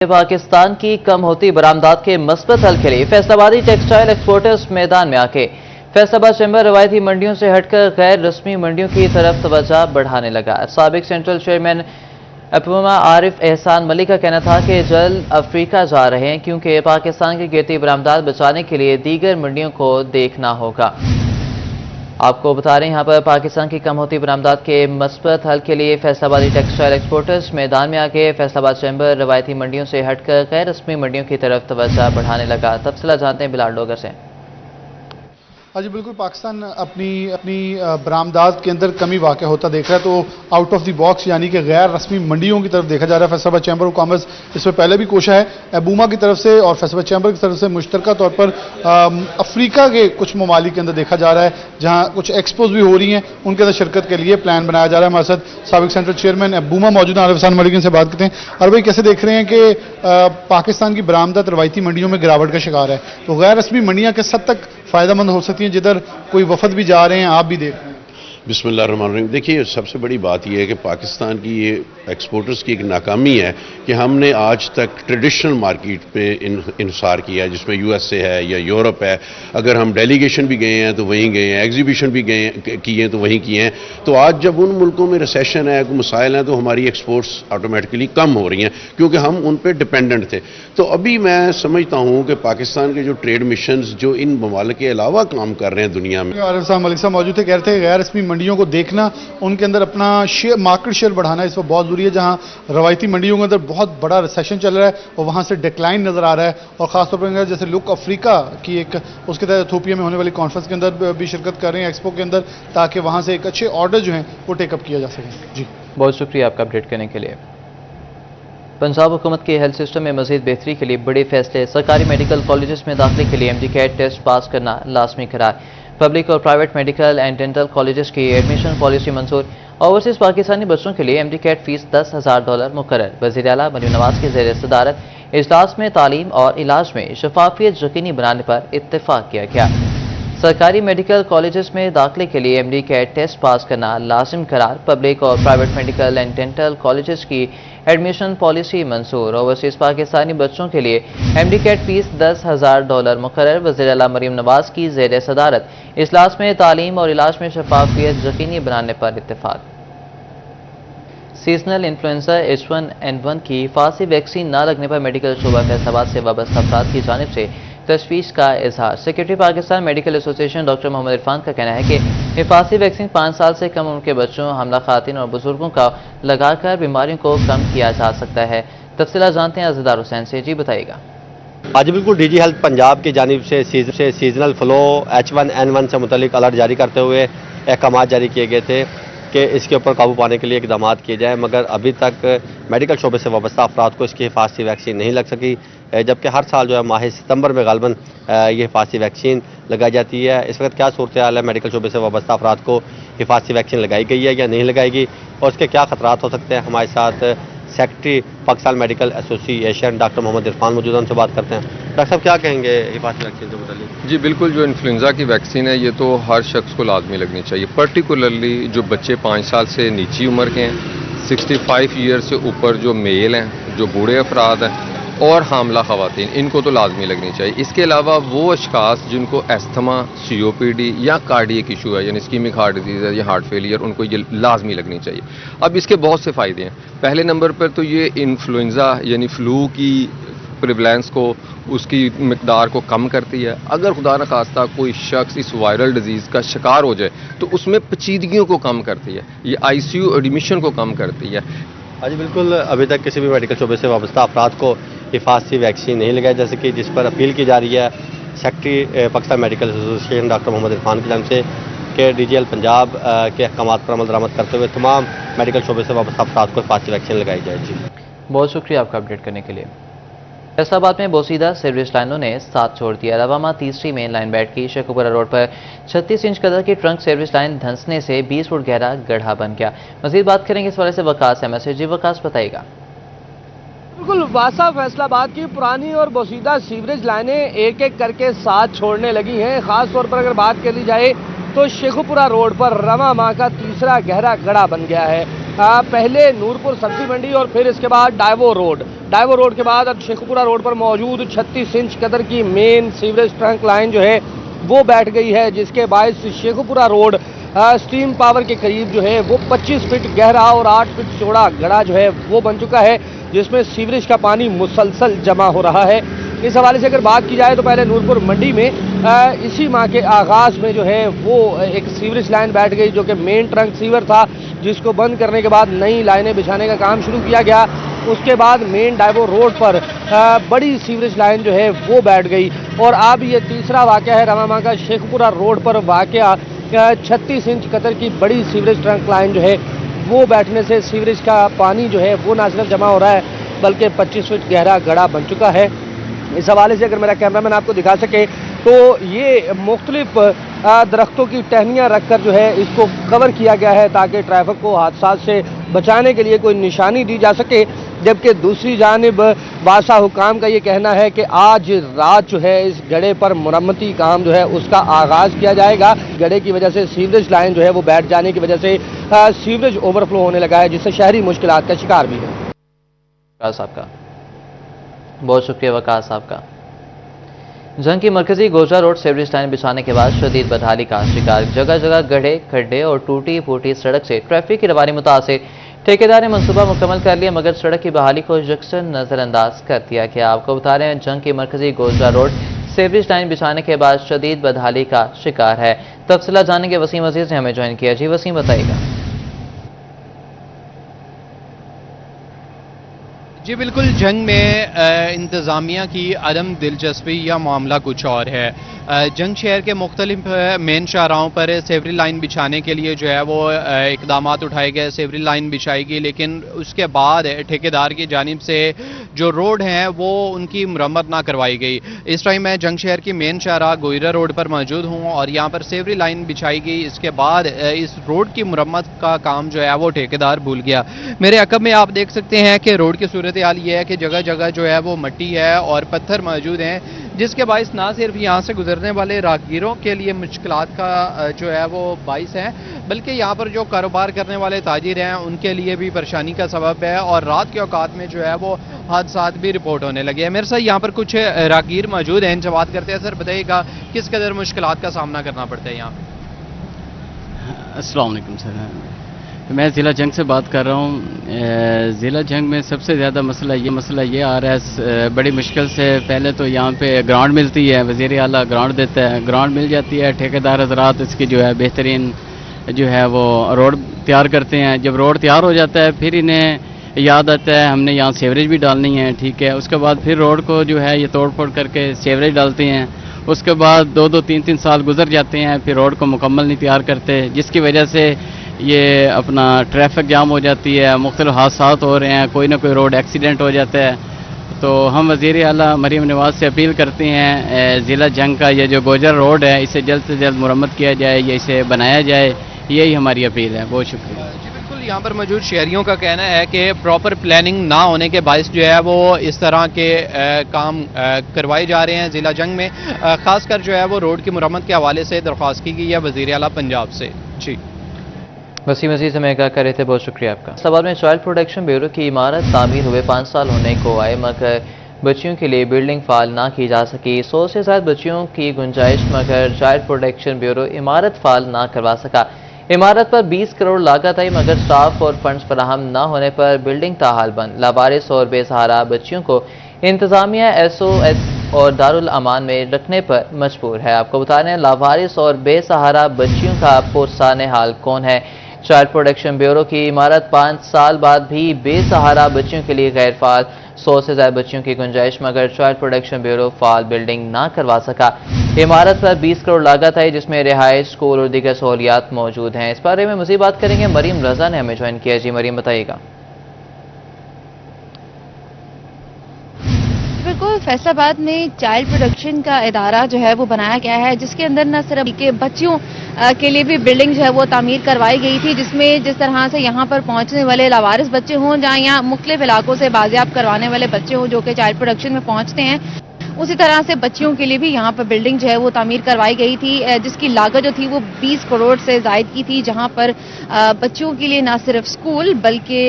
पाकिस्तान की कम होती बरामदात के मस्बत हल के लिए फैसलाबादी टेक्सटाइल एक्सपोर्टर्स मैदान में आके फैसलाबाद चैम्बर रवायती मंडियों से हटकर गैर रस्मी मंडियों की तरफ तवज्जो बढ़ाने लगा। साबिक सेंट्रल चेयरमैन अपूमा आरिफ एहसान मलिक का कहना था कि जल्द अफ्रीका जा रहे हैं क्योंकि पाकिस्तान की गिरती बरामदात बचाने के लिए दीगर मंडियों को देखना होगा। आपको बता रहे हैं यहाँ पर पाकिस्तान की कम होती बरामदात के मस्बत हल के लिए फैसलाबादी टेक्सटाइल एक्सपोर्टर्स मैदान में आके फैसलाबाद चैम्बर रवायती मंडियों से हटकर गैर रस्मी मंडियों की तरफ तवज्जो बढ़ाने लगा। तफसीला जानते हैं बिलाल डोगर से। हाँ जी बिल्कुल, पाकिस्तान अपनी बरामदात के अंदर कमी वाक़ होता देख रहा है, तो आउट ऑफ द बॉक्स यानी कि गैर रस्मी मंडियों की तरफ देखा जा रहा है। फैसलाबाद चैम्बर ऑफ कॉमर्स इससे पहले भी कोशा है अबूमा की तरफ से और फैसलाबाद चैम्बर की तरफ से मुश्तरका तौर पर अफ्रीका के कुछ ममालिक के अंदर देखा जा रहा है जहाँ कुछ एक्सपोज भी हो रही हैं, उनके अंदर शिरकत के लिए प्लान बनाया जा रहा है। हमारे साथ साबिक सेंट्रल चेयरमैन अबूमा मौजूद हैं, आरिफ एहसान मलिक से बात करते हैं। और भाई कैसे देख रहे हैं कि पाकिस्तान की बरामदात रवायती मंडियों में गिरावट का शिकार है, तो गैर रस्मी मंडियाँ किस हद तक फ़ायदेमंद हो सकती हैं जिधर कोई वफद भी जा रहे हैं, आप भी देख रहे हैं? बिस्मिल्लाहिर्रहमानिर्रहीम। देखिए, सबसे बड़ी बात यह है कि पाकिस्तान की ये एक्सपोर्टर्स की एक नाकामी है कि हमने आज तक ट्रेडिशनल मार्केट पे इन्हिसार किया है, जिसमें यूएसए है या यूरोप है। अगर हम डेलीगेशन भी गए हैं तो वहीं गए हैं, एग्जीबिशन भी गए किए हैं तो वहीं किए हैं। तो आज जब उन मुल्कों में रिसेशन है, कोई मसाइल हैं, तो हमारी एक्सपोर्ट्स ऑटोमेटिकली कम हो रही हैं क्योंकि हम उन पर डिपेंडेंट थे। तो अभी मैं समझता हूँ कि पाकिस्तान के जो ट्रेड मिशन जो इन ममालिक के अलावा काम कर रहे हैं दुनिया में। आरिफ एहसान मलिक साहब मौजूद थे, कह रहे थे गैर रस्मी मंडियों को देखना, उनके अंदर अपना मार्केट शेयर बढ़ाना इस वक्त बहुत जरूरी है। जहां रवायती मंडियों के अंदर बहुत बड़ा रिसेशन चल रहा है और वहां से डिक्लाइन नजर आ रहा है, और खासतौर पर जैसे लुक अफ्रीका की एक उसके तहत इथियोपिया में होने वाली कॉन्फ्रेंस के अंदर भी शिरकत कर रहे हैं, एक्सपो के अंदर, ताकि वहां से एक अच्छे ऑर्डर जो हैं वो टेकअप किया जा सके। जी बहुत शुक्रिया आपका अपडेट करने के लिए। पंजाब हुकूमत के हेल्थ सिस्टम में मजीद बेहतरी के लिए बड़े फैसले। सरकारी मेडिकल कॉलेजेस में दाखिले के लिए MD-CAT टेस्ट पास करना लाजमी करार। पब्लिक और private medical and dental colleges की एडमिशन पॉलिसी मंजूर। ओवरसीज पाकिस्तानी बच्चों के लिए MD-CAT फीस $10,000 मुकर्रर। वज़ीर आला मरीम नवाज की ज़ेर सदारत इजलास में तालीम और इलाज में शफाफियत यकीनी बनाने पर इत्तेफाक किया गया। सरकारी मेडिकल कॉलेजेस में दाखिले के लिए MD-CAT टेस्ट पास करना लाजिम करार। पब्लिक और private medical and dental colleges की एडमिशन पॉलिसी मंजूर। ओवरसीज पाकिस्तानी बच्चों के लिए MD-CAT फीस $10,000 मुकर्रर। वज़ीर आला मरीम नवाज की ज़ेर सदारत इजलास में तालीम और इलाज में शफाफियत यकीनी बनाने पर इत्तेफाक। सीजनल इन्फ्लुएंजा H1N1 की हिफाज़ती वैक्सीन न लगने पर मेडिकल शोबा फैसलाबाद से वाबस्ता अफराद की जानिब से तशवीश का इजहार। Secretary Pakistan medical association doctor Mohammad Irfan का कहना है कि हिफाज़ती वैक्सीन 5 साल से कम उम्र के बच्चों, हमला खातिन और बुजुर्गों का लगाकर बीमारियों को कम किया जा सकता है। तफसीला जानते हैं अज़दार हुसैन से। जी बताइएगा। आज बिल्कुल DG हेल्थ पंजाब की जानिब से सीजनल फ्लो H1N1 से मुतल्लिक अलर्ट जारी करते हुए अहकाम जारी किए गए थे कि इसके ऊपर काबू पाने के लिए इकदाम किए जाए, मगर अभी तक मेडिकल शोबे से वाबस्ता अफराद को इसकी हिफाज़ती वैक्सीन नहीं लग सकी, जबकि हर साल जो है माह सितंबर में गालबन ये हिफाज़ती वैक्सीन लगाई जाती है। इस वक्त क्या सूरत हाल है, मेडिकल शोबे से वाबस्ता अफराद को हिफाज़ती वैक्सीन लगाई गई है या नहीं लगाएगी, और उसके क्या खतरात हो सकते हैं? हमारे साथ secretary Pakistan medical association doctor Mohammad Irfan मौजूद हैं, उनसे बात करते हैं। डॉक्टर साहब क्या कहेंगे हिफाज़ती वैक्सीन के मुतालिक? जी बिल्कुल, जो इन्फ्लुएंजा की वैक्सीन है ये तो हर शख्स को लाजमी लगनी चाहिए, पर्टिकुलरली जो बच्चे 5 साल से नीची उम्र के हैं, 65 ईयर से ऊपर जो मेल हैं, जो बूढ़े अफराद हैं और हामला ख़वातीन, इनको तो लाजमी लगनी चाहिए। इसके अलावा वो अशखास जिनको एस्थमा, COPD या कार्डियक इशू है यानी इस्कीमिक हार्ट डिजीज़ है या हार्ट फेलियर, उनको ये लाजमी लगनी चाहिए। अब इसके बहुत से फ़ायदे हैं। पहले नंबर पर तो ये इन्फ्लुएंजा यानी फ्लू की प्रिवलेंस को, उसकी मिकदार को कम करती है। अगर खुदा न खास्ता कोई शख्स इस वायरल डिजीज़ का शिकार हो जाए तो उसमें पेचीदगियों को कम करती है, ये ICU एडमिशन को कम करती है। आज बिल्कुल अभी तक किसी भी मेडिकल शोबे से वाबस्ता अफराद को हिफाज़ती वैक्सीन नहीं लगाई जा सकी, जिस पर अपील की जा रही है secretary Pakistan medical association doctor Mohammad Irfan की जानिब से कि DG हेल्थ पंजाब के अहकाम पर अमल दरामद करते हुए तमाम मेडिकल शोबे से वाबस्ता अफराद को हिफाज़ती वैक्सीन लगाई जाए। जी बहुत शुक्रिया आपका अपडेट करने के लिए। फैसलाबाद में बोसीदा सर्विस लाइनों ने साथ छोड़ दिया। रवामा तीसरी मेन लाइन बैठ की शेखुपुरा रोड पर 36 इंच कदर की ट्रंक सर्विस लाइन धंसने से 20 फुट गहरा गड्ढा बन गया। मजीद बात करेंगे इस वाले से वकास है मैसेज। जी वकास बताइएगा। बिल्कुल, वासा फैसलाबाद की पुरानी और बोसीदा सीवरेज लाइनें एक एक करके साथ छोड़ने लगी हैं। खास तौर पर अगर बात कर ली जाए तो शेखुपुरा रोड पर रवामा का तीसरा गहरा गड्ढा बन गया है पहले नूरपुर सब्जी मंडी और फिर इसके बाद डाइवो रोड के बाद अब शेखपुरा रोड पर मौजूद 36 इंच कदर की मेन सीवरेज ट्रंक लाइन जो है वो बैठ गई है, जिसके बायस शेखपुरा रोड स्टीम पावर के करीब जो है वो 25 फीट गहरा और 8 फीट चौड़ा गड़ा जो है वो बन चुका है, जिसमें सीवरेज का पानी मुसलसल जमा हो रहा है। इस हवाले से अगर बात की जाए तो पहले नूरपुर मंडी में इसी माह के आगाज में जो है वो एक सीवरेज लाइन बैठ गई, जो कि मेन ट्रंक सीवर था, जिसको बंद करने के बाद नई लाइनें बिछाने का काम शुरू किया गया। उसके बाद मेन डाइवो रोड पर बड़ी सीवरेज लाइन जो है वो बैठ गई। और अब ये तीसरा वाकया है रवामा का शेखपुरा रोड पर वाकया 36 इंच कतर की बड़ी सीवरेज ट्रंक लाइन जो है वो बैठने से सीवरेज का पानी जो है वो ना सिर्फ जमा हो रहा है बल्कि 25 फीट गहरा गड़ा बन चुका है। इस हवाले से अगर मेरा कैमरामैन आपको दिखा सके तो ये मुख्तलिफ दरख्तों की टहनियाँ रखकर जो है इसको कवर किया गया है ताकि ट्रैफिक को हादसा से बचाने के लिए कोई निशानी दी जा सके। जबकि दूसरी जानिब वासा हुकाम का ये कहना है कि आज रात जो है इस गड्ढे पर मुरम्मती काम जो है उसका आगाज किया जाएगा। गड्ढे की वजह से सीवरेज लाइन जो है वो बैठ जाने की वजह से सीवरेज ओवरफ्लो होने लगा है, जिससे शहरी मुश्किलात का शिकार भी है। साहब का बहुत शुक्रिया वकास साहब का। जंग की मरकजी गोजा रोड सीवरेज लाइन बिछाने के बाद शदीद बदहाली का शिकार, जगह जगह गड्ढे खड्डे और टूटी फूटी सड़क से ट्रैफिक की रवानी मुतासिर। ठेकेदार ने मनसूबा मुकम्मल कर लिया मगर सड़क की बहाली को यकसन नजरअंदाज कर दिया गया। आपको बता रहे हैं जंग की मरकजी गोजा रोड सीवरेज लाइन बिछाने के बाद शदीद बदहाली का शिकार है। तफसीला जानने के वसीम अजीज ने हमें ज्वाइन किया। जी वसीम बताइएगा। जी बिल्कुल, जंग में इंतज़ामिया की अदम दिलचस्पी या मामला कुछ और है। जंग शहर के मुख्तलिफ मेन शाहराहों पर सेवरी लाइन बिछाने के लिए जो है वो इकदाम उठाए गए, सेवरी लाइन बिछाई गई, लेकिन उसके बाद ठेकेदार की जानिब से जो रोड हैं वो उनकी मरम्मत ना करवाई गई। इस टाइम मैं जंग शहर की मेन शाहराह गोयरा रोड पर मौजूद हूँ और यहाँ पर सेवरी लाइन बिछाई गई। इसके बाद इस रोड की मरम्मत का काम जो है वो ठेकेदार भूल गया। मेरे अकब में आप देख सकते हैं कि रोड की सूरत हाल ये है कि जगह जगह जो है वो मिट्टी है और पत्थर मौजूद हैं, जिसके बायस ना सिर्फ यहाँ से गुजरने वाले राहगीरों के लिए मुश्किलात का जो है वो बायस है, बल्कि यहाँ पर जो कारोबार करने वाले ताजिर हैं उनके लिए भी परेशानी का सबब है। और रात के औकात में जो है वो हादसात भी रिपोर्ट होने लगे हैं। मेरे साथ यहाँ पर कुछ राहगीर मौजूद हैं, इनसे बात करते हैं। सर बताइएगा किस कदर मुश्किलात का सामना करना पड़ता है यहाँ पे? अस्सलाम वालेकुम सर, मैं ज़िला जंग से बात कर रहा हूँ। ज़िला जंग में सबसे ज़्यादा मसला ये आ रहा है, बड़ी मुश्किल से पहले तो यहाँ पे ग्राउंड मिलती है, वज़ीर आला ग्राउंड देता है, ग्राउंड मिल जाती है, ठेकेदार हज़रात इसकी जो है बेहतरीन जो है वो रोड तैयार करते हैं। जब रोड तैयार हो जाता है फिर इन्हें याद आता है हमने यहाँ सीवरेज भी डालनी है, ठीक है। उसके बाद फिर रोड को जो है ये तोड़ फोड़ करके सीवरेज डालते हैं। उसके बाद 2-2, 3-3 साल गुजर जाते हैं, फिर रोड को मुकम्मल नहीं तैयार करते, जिसकी वजह से ये अपना ट्रैफिक जाम हो जाती है, मुख्तलिफ हादसात हो रहे हैं, कोई ना कोई रोड एक्सीडेंट हो जाता है। तो हम वज़ीर आला मरीम नवाज से अपील करते हैं ज़िला जंग का ये जो गोजर रोड है इसे जल्द से जल्द मुरम्मत किया जाए, ये इसे बनाया जाए, यही हमारी अपील है। बहुत शुक्रिया। जी बिल्कुल, यहाँ पर मौजूद शहरियों का कहना है कि प्रॉपर प्लानिंग ना होने के बायस जो है वो इस तरह के काम करवाए जा रहे हैं। ज़िला जंग में खासकर जो है वो रोड की मुरम्मत के हवाले से दरख्वास्त की गई है वज़ीर आला पंजाब से। जी वसीम अजीज हमें क्या कर रहे थे, बहुत शुक्रिया आपका। सवाल में चाइल्ड प्रोटेक्शन ब्यूरो की इमारत तामीर हुए 5 साल होने को आए मगर बच्चियों के लिए बिल्डिंग फाल ना की जा सकी। 100 से ज्यादा बच्चियों की गुंजाइश मगर चाइल्ड प्रोटेक्शन ब्यूरो इमारत फाल ना करवा सका। इमारत पर 20 करोड़ लागत आई मगर स्टाफ और फंड्स फराहम न होने पर बिल्डिंग ताहाल बंद। लावारिस और बेसहारा बच्चियों को इंतजामिया SOS और दारुल अमान में रखने पर मजबूर है। आपको बता रहे हैं लावारिस और बेसहारा बच्चियों का पुरसाने हाल कौन है। चाइल्ड प्रोटेक्शन ब्यूरो की इमारत 5 साल बाद भी बेसहारा बच्चियों के लिए गैर फाल। 100 से ज्यादा बच्चियों की गुंजाइश मगर चाइल्ड प्रोटेक्शन ब्यूरो फाल बिल्डिंग ना करवा सका। इमारत पर 20 करोड़ लागत आई जिसमें रिहाइश, स्कूल और दीगर सहूलियात मौजूद हैं। इस बारे में मज़ीद बात करेंगे, मरीम रजा ने हमें ज्वाइन किया। जी मरीम बताइएगा। बिल्कुल, फैसलाबाद में चाइल्ड प्रोटेक्शन का इदारा जो है वो बनाया गया है, जिसके अंदर न सिर्फ के बच्चियों के लिए भी बिल्डिंग जो है वो तामीर करवाई गई थी, जिसमें जिस तरह से यहाँ पर पहुँचने वाले लावारिस बच्चे हों, जहाँ यहाँ मुख्तलिफ इलाकों से बाजियाब करवाने वाले बच्चे हों जो कि चाइल्ड प्रोटेक्शन में पहुँचते हैं, उसी तरह से बच्चियों के लिए भी यहाँ पर बिल्डिंग जो है वो तामीर करवाई गई थी, जिसकी लागत जो थी वो 20 करोड़ से जायद की थी, जहाँ पर बच्चों के लिए ना सिर्फ स्कूल बल्कि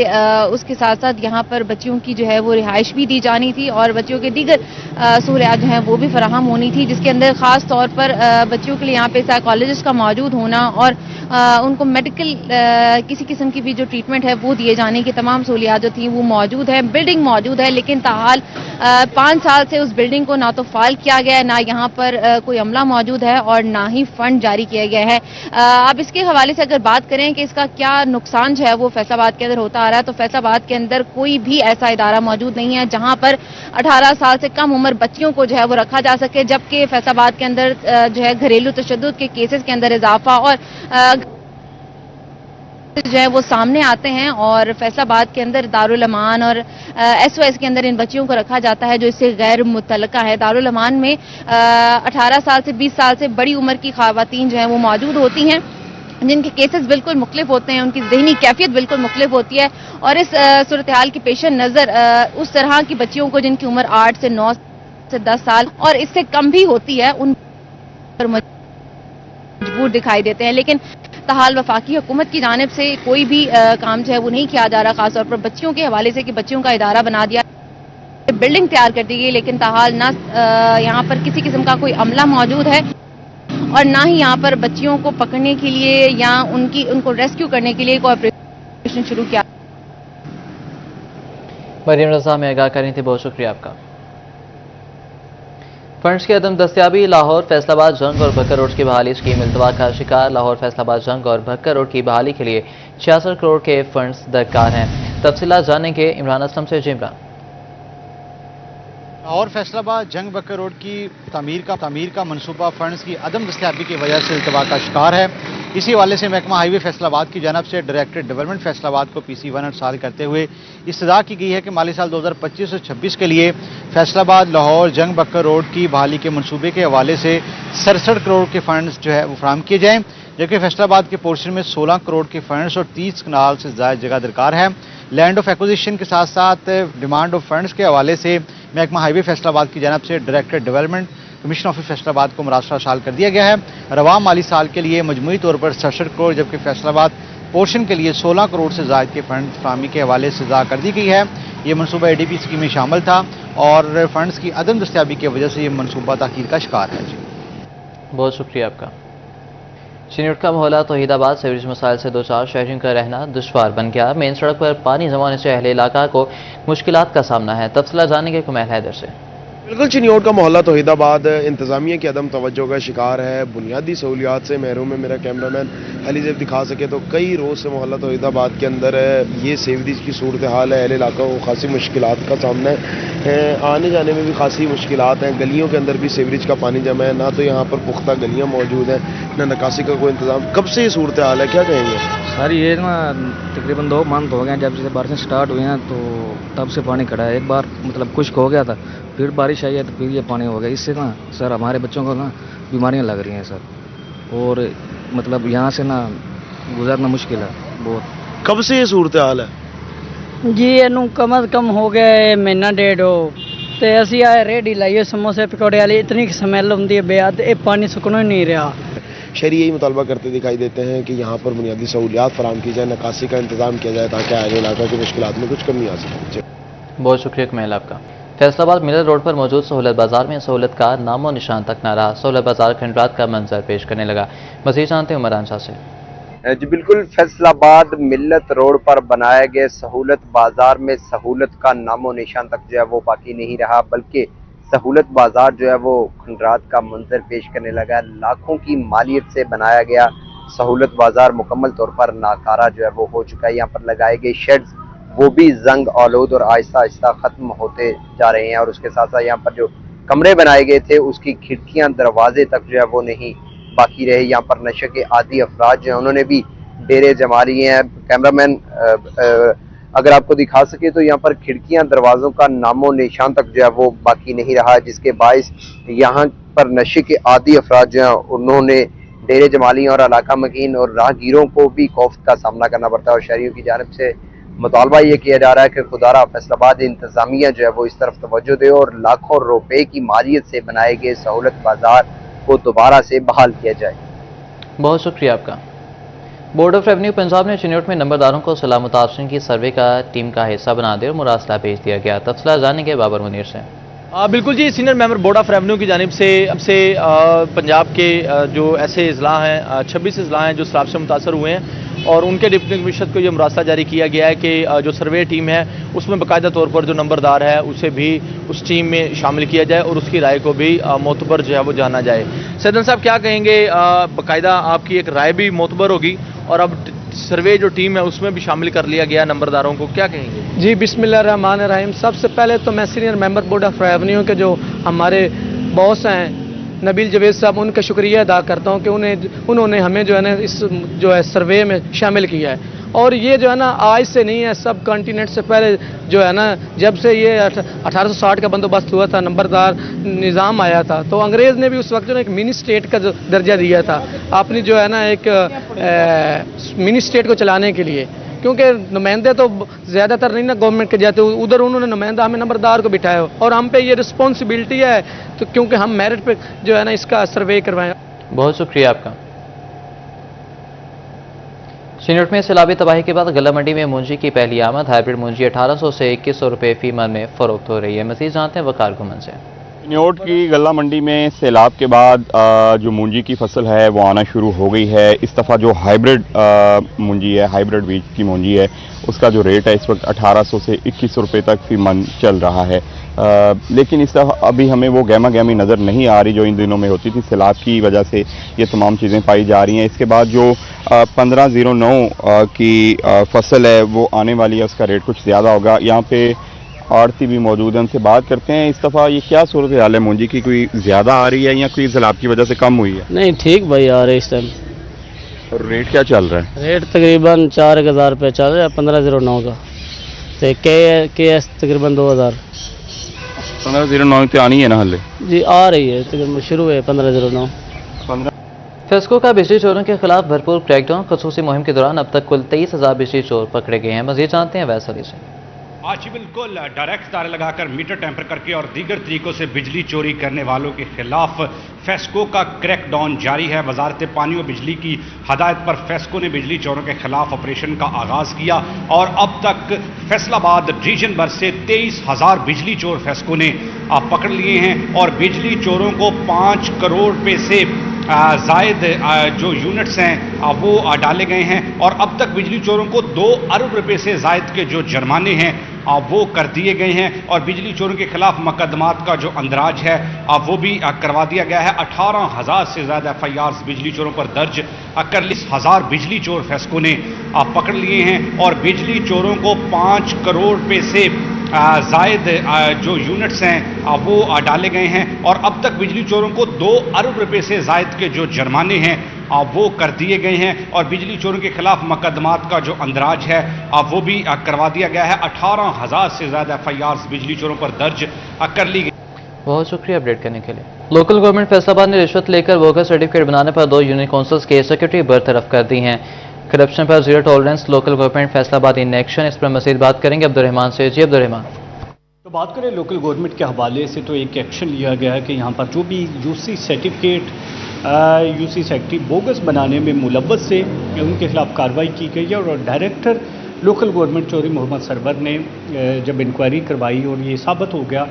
उसके साथ साथ यहाँ पर बच्चियों की जो है वो रिहाइश भी दी जानी थी और बच्चियों के दीगर सहूलियात जो हैं वो भी फराहम होनी थी, जिसके अंदर ख़ास तौर पर बच्चियों के लिए यहाँ पे साइकोलॉजिस्ट का मौजूद होना और उनको मेडिकल किसी किस्म की भी जो ट्रीटमेंट है वो दिए जाने की तमाम सहूलियात जो थी वो मौजूद है। बिल्डिंग मौजूद है, लेकिन ताहाल 5 साल से उस बिल्डिंग को ना तो फाल किया गया है, ना यहाँ पर कोई अमला मौजूद है और ना ही फंड जारी किया गया है। अब इसके हवाले से अगर बात करें कि इसका क्या नुकसान जो है वो फैसलाबाद के अंदर होता आ रहा है, तो फैसलाबाद के अंदर कोई भी ऐसा इदारा मौजूद नहीं है जहाँ पर 18 साल से कम उम्र बच्चियों को जो है वो रखा जा सके, जबकि फैसलाबाद के अंदर जो है घरेलू तशद्दुद के केसेस के अंदर इजाफा और जो है वो सामने आते हैं और फैसलाबाद के अंदर दारुल अमान और SOS के अंदर इन बच्चियों को रखा जाता है जो इससे गैर मुतल्लका है। दारुल अमान में 18 साल से 20 साल से बड़ी उम्र की खवातीन जो हैं वो मौजूद होती हैं, जिनके केसेस बिल्कुल मुख्तलिफ होते हैं, उनकी ज़हनी कैफियत बिल्कुल मुख्तलिफ होती है और इस सूरत हाल के पेश नज़र उस तरह की बच्चियों को जिनकी उम्र 8 से 9 से 10 साल और इससे कम भी होती है उन पर मजबूर दिखाई देते हैं। लेकिन ताहाल वफाकी हुकूमत की जानिब से कोई भी काम जो है वो नहीं किया जा रहा, खासतौर पर बच्चियों के हवाले से कि बच्चियों का इदारा बना दिया, बिल्डिंग तैयार कर दी गई, लेकिन ताहाल ना यहाँ पर किसी किस्म का कोई अमला मौजूद है और ना ही यहाँ पर बच्चियों को पकड़ने के लिए या उनको रेस्क्यू करने के लिए कोई ऑपरेशन शुरू किया। मरियम रजा में आगाह करी थी, बहुत शुक्रिया आपका। फंड्स की अदम दस्तियाबी लाहौर फैसलाबाद जंग और भक्कर रोड की बहाली स्कीम इल्तवा का शिकार। लाहौर फैसलाबाद जंग और भक्कर रोड की बहाली के लिए 66 करोड़ के फंड्स दरकार हैं। तफसीलात जानने के इमरान असलम से जिमरान। लाहौर फैसलाबाद जंग बक्कर रोड की तामीर का मनसूबा फंड्स की अदम दस्तियाबी की वजह से इल्तवा का शिकार है। इसी हवाले से महकमा हाईवे फैसलाबाद की जानब से डायरेक्टर डेवलपमेंट फैसलाबाद को PC1 अरसाल करते हुए इस्तदा की गई है कि माली साल 2025 से 26 के लिए फैसलाबाद लाहौर जंग बक्कर रोड की बहाली के मनसूबे के हवाले से 67 करोड़ के फंड्स जो है वो फराहम किए जाएँ, जबकि फैसलाबाद के पोर्शन में 16 करोड़ के फंड्स और 30 कनाल से ज़ायद जगह दरकार है। लैंड ऑफ एक्विजिशन के साथ साथ डिमांड ऑफ फंड्स के हवाले से महकमा हाईवे फैसलाबाद की जानब से director development commissioner office Faisalabad को मुरासला साल कर दिया गया है। रवा माली साल के लिए मजमूई तौर पर 67 करोड़ जबकि फैसलाबाद पोर्शन के लिए 16 करोड़ से ज़ायद के फंड फराहमी के हवाले से ज़ा कर दी गई है। ये मनसूबा ADP स्कीम में शामिल था और फंड्स की अदम दस्तियाबी की वजह से ये मनसूबा ताख़ीर का शिकार है। जी बहुत शुक्रिया आपका। चिन्यूट का मोहल्ला तौहीदाबाद सीवरेज मसाइल से दो चार शहरियों का रहना दुश्वार बन गया। मेन सड़क पर पानी जमा होने से अहले इलाका को मुश्किलात का सामना है। तफसीला जानने के कुमैल हैदर से। बिल्कुल चिन्यूट का मोहल्ला तौहीदाबाद इंतजामिया की अदम तवज्जो का शिकार है। बुनियादी सहूलियात से महरूम है। मेरा कैमरामैन अली ज़ेब दिखा सके तो कई रोज़ से मोहल्ला तौहीदाबाद के अंदर ये सीवरेज की सूरत हाल है। अहले इलाका को खासी मुश्किलात का सामना है। आने जाने में भी खासी मुश्किलात हैं। गलियों के अंदर भी सीवरेज का पानी जमा है, ना तो यहाँ पर पुख्ता गलियाँ मौजूद हैं, ना निकासी का कोई इंतजाम। कब से ये सूरत हाल है, क्या कहेंगे? सर ये ना तकरीबन 2 मंथ हो गए हैं जब से बारिशें स्टार्ट हुई हैं, तो तब से पानी खड़ा है। एक बार मतलब खुश्क हो गया था, फिर बारिश आई है तो फिर ये पानी हो गया। इससे ना सर हमारे बच्चों को ना बीमारियां लग रही हैं सर, और मतलब यहाँ से ना गुजरना मुश्किल है बहुत। कब से ये सूरत हाल है? जी ਇਹਨੂੰ कम अज कम हो गया महीना डेढ़ हो ਤੇ ਅਸੀਂ ਆਏ ਰੇੜੀ ਲਾਈਏ ਸਮੋਸੇ ਪਕੌੜੇ ਵਾਲੀ, इतनी स्मेल होती है बेहद, ये पानी सुकनो ही नहीं रहा। शहरी यही मुतालबा करते दिखाई देते हैं कि यहाँ पर बुनियादी सहूलियात फराहम की जाए, निकासी का इंतजाम किया जाए ताकि आगे इलाका की मुश्किलात में कुछ कमी आ सके। बहुत शुक्रिया कमैल आपका। फैसलाबाद मिलर रोड पर मौजूद सहूलत बाजार में सहूलत का नामो निशान तक न रहा। सहूलत बाजार खंडरात का मंजर पेश करने लगा। मज़ीद जानते हैं उमरान शाह से। जी बिल्कुल, फैसलाबाद मिल्लत रोड पर बनाए गए सहूलत बाजार में सहूलत का नामो निशान तक जो है वो बाकी नहीं रहा, बल्कि सहूलत बाजार जो है वो खंडरात का मंजर पेश करने लगा। लाखों की मालियत से बनाया गया सहूलत बाजार मुकम्मल तौर पर नाकारा जो है वो हो चुका है। यहाँ पर लगाए गए शेड्स वो भी जंग आलूद और आहिस्ता आहिस्ता ख़त्म होते जा रहे हैं, और उसके साथ साथ यहाँ पर जो कमरे बनाए गए थे उसकी खिड़कियाँ दरवाजे तक जो है वो नहीं बाकी रहे। यहाँ पर नशे के आदी अफराद जो हैं उन्होंने भी डेरे जमा लिए हैं। कैमरामैन अगर आपको दिखा सके तो यहाँ पर खिड़कियां दरवाज़ों का नामो निशान तक जो है वो बाकी नहीं रहा, जिसके बायस यहाँ पर नशे के आदी अफराद जो हैं उन्होंने डेरे जमा लिए और इलाका मकीन और राहगीरों को भी खौफ का सामना करना पड़ता है। और शहरियों की जानिब से مطالبہ یہ کیا جا رہا ہے کہ خدارہ فیصل آباد انتظامیہ جو ہے وہ اس طرف توجہ دے اور لاکھوں روپے کی مالیت سے بنائے گئے سہولت بازار کو دوبارہ سے بحال کیا جائے۔ بہت شکریہ آپ کا۔ بورڈ آف ریونیو پنجاب نے چنوٹ میں نمبرداروں کو سیلاب متاثرین کی سروے کا ٹیم کا حصہ بنا دے اور مراسلہ بھیج دیا گیا۔ تفصیلات جانیں گے بابر منیر سے۔ بالکل جی، senior member board of revenue کی جانب سے پنجاب کے جو ایسے اضلاع ہیں 26 اضلاع ہیں جو سیلاب سے متاثر ہوئے ہیں، اور ان کے ڈپٹی کمشنر کو یہ مراسلہ جاری کیا گیا ہے کہ جو سروے ٹیم ہے اس میں باقاعدہ طور پر جو نمبردار ہے اسے بھی اس ٹیم میں شامل کیا جائے اور اس کی رائے کو بھی معتبر جو ہے وہ جانا جائے۔ سیدن صاحب کیا کہیں گے؟ باقاعدہ آپ کی ایک رائے بھی معتبر ہوگی اور اب سروے جو ٹیم ہے اس میں بھی شامل کر لیا گیا نمبرداروں کو، کیا کہیں گے؟ جی بسم اللہ الرحمن الرحیم۔ سب سے پہلے تو میں senior member board of revenue کے جو ہمارے باس ہیں نبیل جوید صاحب، ان کا شکریہ ادا کرتا ہوں کہ انہوں نے ہمیں جو ہے نا اس جو ہے سروے میں شامل کیا ہے، اور یہ جو ہے نا آج سے نہیں ہے، سب کانٹیننٹ سے پہلے جو ہے نا جب سے یہ 1860 کا بندوبست ہوا تھا، نمبردار نظام آیا تھا، تو انگریز نے بھی اس وقت جو ہے ایک منی اسٹیٹ کا درجہ دیا تھا اپنی جو ہے نا ایک منی اسٹیٹ کو چلانے کے لیے، کیونکہ نمائندے تو زیادہ تر نہیں نا گورنمنٹ کے جاتے، ادھر انہوں نے نمائندہ ہمیں نمبردار کو بٹھایا اور ہم پہ یہ رسپانسبلٹی ہے تو کیونکہ ہم میرٹ پہ جو ہے نا اس کا سروے کروائیں۔ بہت شکریہ آپ کا۔ چنوٹ میں سیلابی تباہی کے بعد غلہ منڈی میں مونجی کی پہلی آمد، ہائیبریڈ مونجی 1800 سے 2100 روپے فی من میں فروخت ہو رہی ہے۔ مزید جانتے ہیں وقار گھمن سے۔ چنوٹ کی غلہ منڈی میں سیلاب کے بعد جو مونجی کی فصل ہے وہ آنا شروع ہو گئی ہے۔ اس دفعہ جو ہائیبریڈ مونجی ہے، ہائیبریڈ بیج کی مونجی ہے، اس کا جو ریٹ ہے اس وقت 1800 سے 2100 روپے تک فی من چل رہا ہے، لیکن اس دفعہ ابھی ہمیں وہ گہما گہمی نظر نہیں آ رہی جو ان دنوں میں ہوتی تھی۔ سیلاب کی وجہ سے یہ تمام چیزیں پائی جا رہی ہیں۔ اس کے بعد جو 1509 کی فصل ہے وہ آنے والی ہے، اس کا ریٹ کچھ زیادہ ہوگا۔ یہاں پہ آڑتی بھی موجود ہیں، ان سے بات کرتے ہیں۔ اس دفعہ یہ کیا صورتحال ہے مونجی کی؟ کوئی زیادہ آ رہی ہے یا کوئی سیلاب کی وجہ سے کم ہوئی ہے؟ نہیں ٹھیک بھائی آ رہے اس ٹائم۔ اور ریٹ کیا چل رہا ہے؟ ریٹ تقریباً 4000 روپے چل رہا ہے 1509 کا، تو کے ایس تقریباً 2000۔ 1509 تو آنی ہے نا حلے؟ جی آ رہی ہے، تقریباً شروع ہے 1509۔ فیسکو کا بجلی چوروں کے خلاف بھرپور کریک ڈاؤن، خصوصی مہم کے دوران اب تک کل 23,000 بجلی چور پکڑے گئے ہیں۔ مزید جانتے ہیں ویس علی سے۔ آج بالکل ڈائریکٹ تارے لگا کر میٹر ٹیمپر کر کے اور دیگر طریقوں سے بجلی چوری کرنے والوں کے خلاف فیسکو کا کریک ڈاؤن جاری ہے۔ وزارت پانی و بجلی کی ہدایت پر فیسکو نے بجلی چوروں کے خلاف آپریشن کا آغاز کیا اور اب تک فیصل آباد ریجن بھر سے 23,000 بجلی چور فیسکو نے پکڑ لیے ہیں اور بجلی چوروں کو 5 کروڑ روپے سے زائد جو یونٹس ہیں وہ ڈالے گئے ہیں اور اب تک بجلی چوروں کو 2 ارب روپے سے زائد کے جو جرمانے ہیں وہ کر دیے گئے ہیں اور بجلی چوروں کے خلاف مقدمات کا جو اندراج ہے وہ بھی کروا دیا گیا ہے۔ 18,000 سے زیادہ FIRs بجلی چوروں پر درج کر 10,000 بجلی چور فیسکو نے پکڑ لیے ہیں اور بجلی چوروں کو 5 کروڑ روپے سے زائد جو یونٹس ہیں وہ ڈالے گئے ہیں اور اب تک بجلی چوروں کو 2 ارب روپے سے زائد کے جو جرمانے ہیں وہ کر دیے گئے ہیں اور بجلی چوروں کے خلاف مقدمات کا جو اندراج ہے وہ بھی کروا دیا گیا ہے۔ 18,000 سے زیادہ FIRs بجلی چوروں پر درج کر لی گئی۔ بہت شکریہ اپڈیٹ کرنے کے لیے۔ لوکل گورنمنٹ فیصل آباد نے رشوت لے کر بوگس سرٹیفکیٹ بنانے پر 2 یونین کونسلز کے سیکرٹری برطرف کر دی ہیں۔ کرپشن پر zero tolerance, local government Faisalabad in action, اس پر مزید بات کریں گے عبدالرحمان سے۔ جی عبدالرحمان۔ تو بات کریں لوکل گورنمنٹ کے حوالے سے تو ایک ایکشن لیا گیا ہے کہ یہاں پر جو بھی UC certificate UC secretary bogus بنانے میں ملوث سے ان کے خلاف کارروائی کی گئی ہے اور director local government Chaudhry Muhammad Sarwar نے جب انکوائری کروائی اور یہ ثابت ہو گیا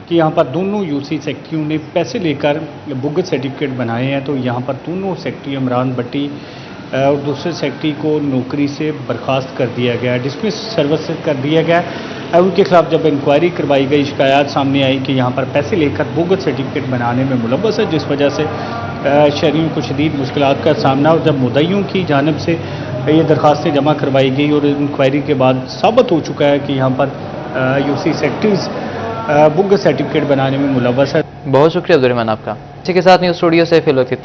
کہ یہاں پر دونوں UC سیکرٹریوں نے پیسے لے کر بوگس سرٹیفکیٹ بنائے ہیں، تو یہاں پر دونوں سیکرٹری عمران بٹی اور دوسرے سیکرٹری کو نوکری سے برخاست کر دیا گیا، ڈسمس سروس سے کر دیا گیا۔ ان کے خلاف جب انکوائری کروائی گئی شکایات سامنے آئی کہ یہاں پر پیسے لے کر بوگس سرٹیفکیٹ بنانے میں ملوث ہے، جس وجہ سے شہریوں کو شدید مشکلات کا سامنا، اور جب مدعیوں کی جانب سے یہ درخواستیں جمع کروائی گئی اور انکوائری کے بعد ثابت ہو چکا ہے کہ یہاں پر UC سیکرٹریز بوگس سرٹیفکیٹ بنانے میں ملوث ہے۔ بہت شکریہ عبدالرحمان آپ کا۔ اسی کے ساتھ نیوز اسٹوڈیو سے فی الوقت اتنا۔